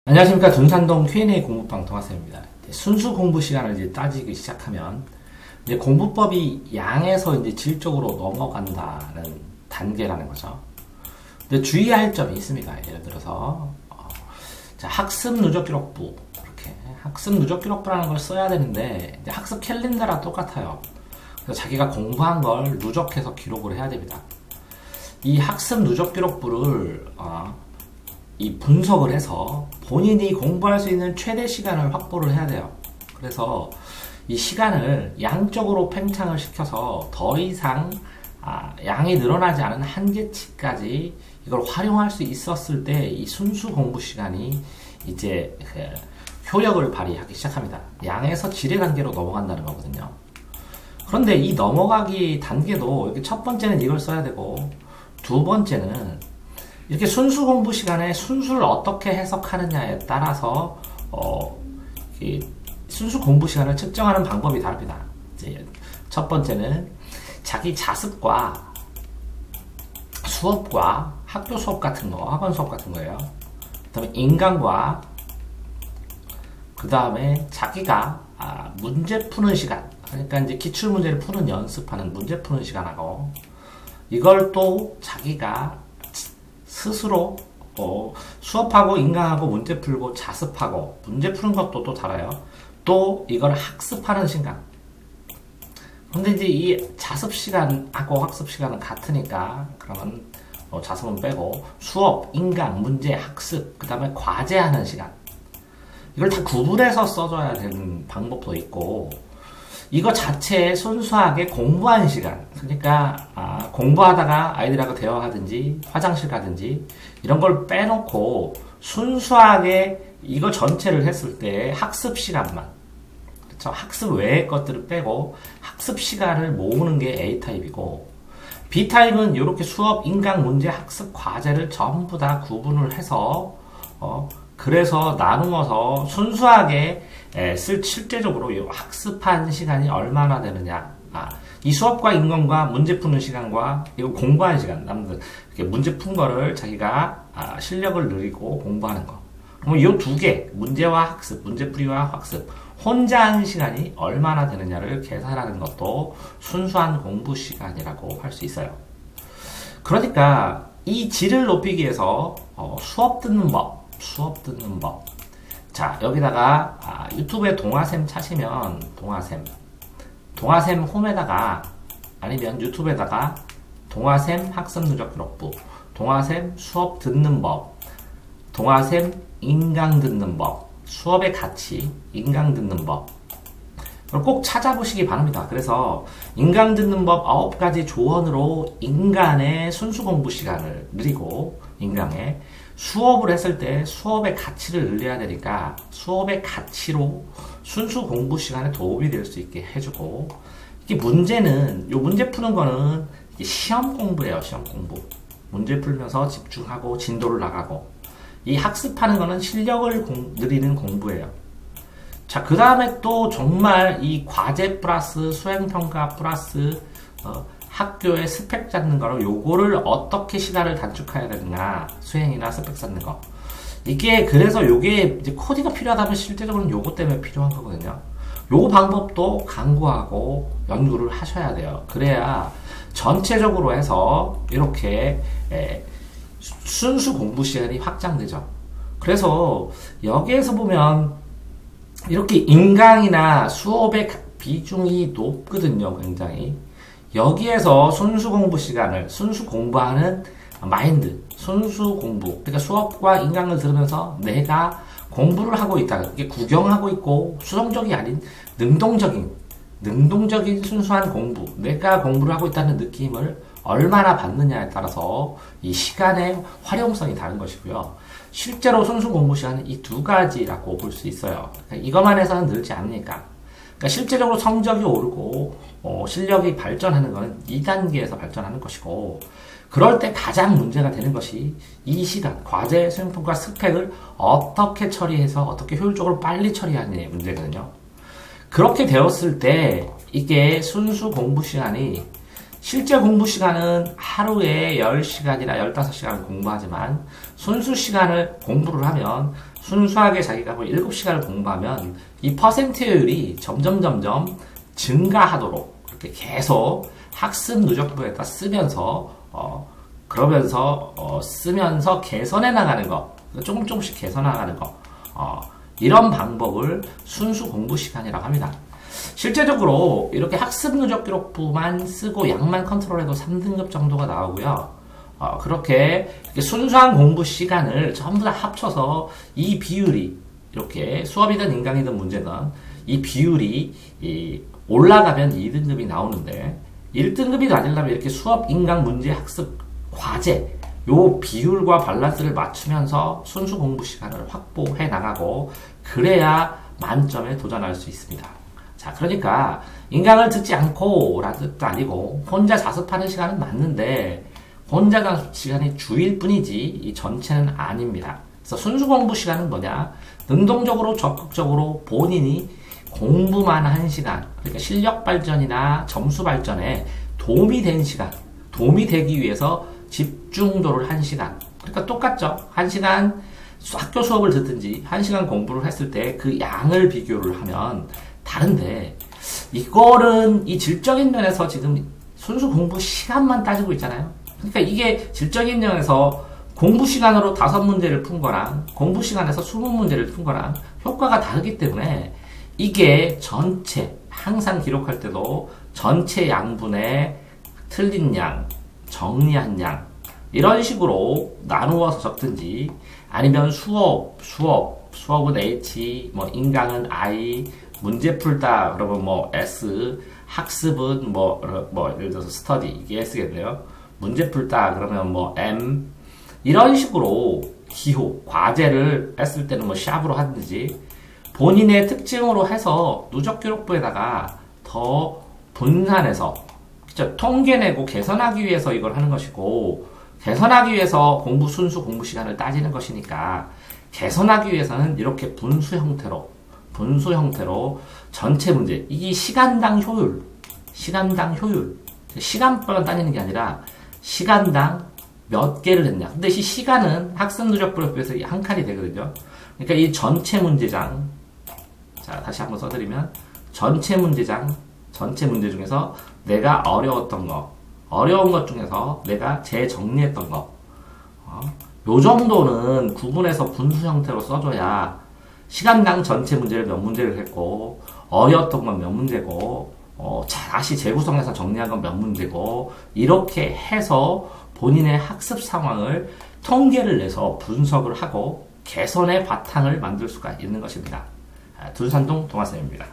안녕하십니까. 둔산동 Q&A 공부방 동아쌤입니다. 순수 공부 시간을 이제 따지기 시작하면 이제 공부법이 양에서 이제 질적으로 넘어간다는 단계라는 거죠. 근데 주의할 점이 있습니다. 예를 들어서 자, 학습 누적 기록부, 이렇게 학습 누적 기록부라는 걸 써야 되는데 이제 학습 캘린더랑 똑같아요. 그래서 자기가 공부한 걸 누적해서 기록을 해야 됩니다. 이 학습 누적 기록부를 이 분석을 해서 본인이 공부할 수 있는 최대 시간을 확보를 해야 돼요. 그래서 이 시간을 양적으로 팽창을 시켜서 더 이상 양이 늘어나지 않은 한계치까지 이걸 활용할 수 있었을 때 이 순수 공부 시간이 이제 효력을 발휘하기 시작합니다. 양에서 질의 단계로 넘어간다는 거거든요. 그런데 이 넘어가기 단계도 이렇게 첫 번째는 이걸 써야 되고, 두 번째는 이렇게 순수 공부 시간에 순수를 어떻게 해석하느냐에 따라서 순수 공부 시간을 측정하는 방법이 다릅니다. 이제 첫 번째는 자기 자습과 수업과 학교 수업 같은 거, 학원 수업 같은 거예요. 그 다음에 인강과, 그 다음에 자기가 문제 푸는 시간, 그러니까 이제 기출 문제를 푸는 연습하는 문제 푸는 시간하고, 이걸 또 자기가 스스로 수업하고 인강하고 문제 풀고 자습하고, 문제 푸는 것도 또 달라요. 또 이걸 학습하는 시간. 근데 이제 이 자습 시간하고 학습 시간은 같으니까 그러면 자습은 빼고 수업, 인강, 문제, 학습, 그 다음에 과제하는 시간, 이걸 다 구분해서 써줘야 되는 방법도 있고, 이거 자체에 순수하게 공부하는 시간, 그러니까 공부하다가 아이들하고 대화하든지 화장실 가든지 이런 걸 빼놓고 순수하게 이거 전체를 했을 때 학습 시간만, 그렇죠? 학습 외의 것들을 빼고 학습 시간을 모으는 게 A타입이고, B타입은 이렇게 수업, 인강, 문제, 학습, 과제를 전부 다 구분을 해서 그래서 나누어서 순수하게 실제적으로 이 학습한 시간이 얼마나 되느냐. 이 수업과 인강과 문제 푸는 시간과 이거 공부하는 시간, 남들 문제 푼 거를 자기가 실력을 늘리고 공부하는 거. 그럼 이 두 개, 문제와 학습, 문제풀이와 학습, 혼자 하는 시간이 얼마나 되느냐를 계산하는 것도 순수한 공부 시간이라고 할 수 있어요. 그러니까 이 질을 높이기 위해서 수업 듣는 법. 자, 여기다가 유튜브에 동아쌤 차시면 동아쌤 홈에다가, 아니면 유튜브에다가 동아쌤 학습 누적 기록부, 동아쌤 수업 듣는 법, 동아쌤 인강 듣는 법, 수업의 가치, 인강 듣는 법, 그걸 꼭 찾아보시기 바랍니다. 그래서 인강 듣는 법 9가지 조언으로 인간의 순수 공부 시간을 늘리고, 인강의 수업을 했을 때 수업의 가치를 늘려야 되니까 수업의 가치로 순수 공부 시간에 도움이 될 수 있게 해주고, 이게 문제는, 요 문제 푸는 거는 시험 공부예요. 시험 공부. 문제 풀면서 집중하고 진도를 나가고, 이 학습하는 거는 실력을 늘리는 공부예요. 자, 그 다음에 또 정말 이 과제 플러스 수행평가 플러스 학교의 스펙 잡는 거로 요거를 어떻게 시간을 단축해야 되느냐, 수행이나 스펙 쌓는 거. 이게 그래서 요게 이제 코디가 필요하다면 실제적으로는 요거 때문에 필요한 거거든요. 요 방법도 강구하고 연구를 하셔야 돼요. 그래야 전체적으로 해서 이렇게 순수 공부 시간이 확장되죠. 그래서 여기에서 보면 이렇게 인강이나 수업의 비중이 높거든요. 굉장히. 여기에서 순수 공부 시간을, 순수 공부하는 마인드, 순수 공부, 그러니까 수업과 인강을 들으면서 내가 공부를 하고 있다, 이게 구경하고 있고 수동적이 아닌 능동적인 순수한 공부, 내가 공부를 하고 있다는 느낌을 얼마나 받느냐에 따라서 이 시간의 활용성이 다른 것이고요. 실제로 순수 공부 시간은 이 두 가지라고 볼 수 있어요. 그러니까 이것만 해서는 늘지 않으니까. 그러니까 실제적으로 성적이 오르고 실력이 발전하는 것은 2단계에서 발전하는 것이고, 그럴 때 가장 문제가 되는 것이 이 시간, 과제, 수행평가, 스펙을 어떻게 처리해서 어떻게 효율적으로 빨리 처리하느냐의 문제거든요. 그렇게 되었을 때 이게 순수 공부 시간이 실제 공부 시간은 하루에 10시간이나 15시간을 공부하지만 순수 시간을 공부를 하면 순수하게 자기가 뭐 7시간을 공부하면 이 퍼센트율이 점점 증가하도록 이렇게 계속 학습 누적부에다 쓰면서 쓰면서 개선해 나가는 거, 조금씩 개선해 나가는 거, 이런 방법을 순수 공부 시간이라고 합니다. 실제적으로 이렇게 학습 누적 기록부만 쓰고 양만 컨트롤해도 3등급 정도가 나오고요. 그렇게 순수한 공부 시간을 전부 다 합쳐서 이 비율이 이렇게 수업이든 인강이든 문제든 이 비율이 올라가면 2등급이 나오는데 1등급이 낮으려면 이렇게 수업, 인강, 문제, 학습, 과제 요 비율과 밸런스를 맞추면서 순수 공부 시간을 확보해 나가고 그래야 만점에 도전할 수 있습니다. 자, 그러니까 인강을 듣지 않고 라는 뜻도 아니고 혼자 자습하는 시간은 맞는데 혼자 자습 시간이 주일 뿐이지 이 전체는 아닙니다. 그래서 순수 공부 시간은 뭐냐? 능동적으로 적극적으로 본인이 공부만 한 시간, 그러니까 실력 발전이나 점수 발전에 도움이 된 시간, 도움이 되기 위해서 집중도를 한 시간. 그러니까 똑같죠. 한 시간 학교 수업을 듣든지 한 시간 공부를 했을 때 그 양을 비교를 하면 다른데 이거는 이 질적인 면에서 지금 순수 공부 시간만 따지고 있잖아요. 그러니까 이게 질적인 면에서 공부 시간으로 5문제를 푼 거랑 공부 시간에서 20문제를 푼 거랑 효과가 다르기 때문에 이게 전체 항상 기록할 때도 전체 양분의 틀린 양, 정리한 양 이런 식으로 나누어서 적든지 아니면 수업은 H, 뭐 인강은 I, 문제 풀다 그러면 뭐 S, 학습은 뭐 예를 들어서 스터디 이게 S겠네요. 문제 풀다 그러면 뭐 M 이런 식으로 기호, 과제를 했을 때는 뭐 샵으로 하든지 본인의 특징으로 해서 누적 기록부에다가 더 분산해서 통계내고 개선하기 위해서 이걸 하는 것이고 개선하기 위해서 순수 공부 시간을 따지는 것이니까 개선하기 위해서는 이렇게 분수 형태로 전체 문제 이게 시간당 효율 시간별로 따지는 게 아니라 시간당 몇 개를 했냐. 근데 이 시간은 학습 누적부에 비해서 한 칸이 되거든요. 그러니까 이 전체 문제장 자, 다시 한번 써드리면 전체 문제 중에서 내가 어려운 것 중에서 내가 재정리했던 거, 요 정도는 구분해서 분수 형태로 써줘야 시간당 전체 문제를 몇 문제를 했고, 어려웠던 건 몇 문제고, 다시 재구성해서 정리한 건 몇 문제고, 이렇게 해서 본인의 학습 상황을 통계를 내서 분석을 하고 개선의 바탕을 만들 수가 있는 것입니다. 둔산동 동아쌤입니다.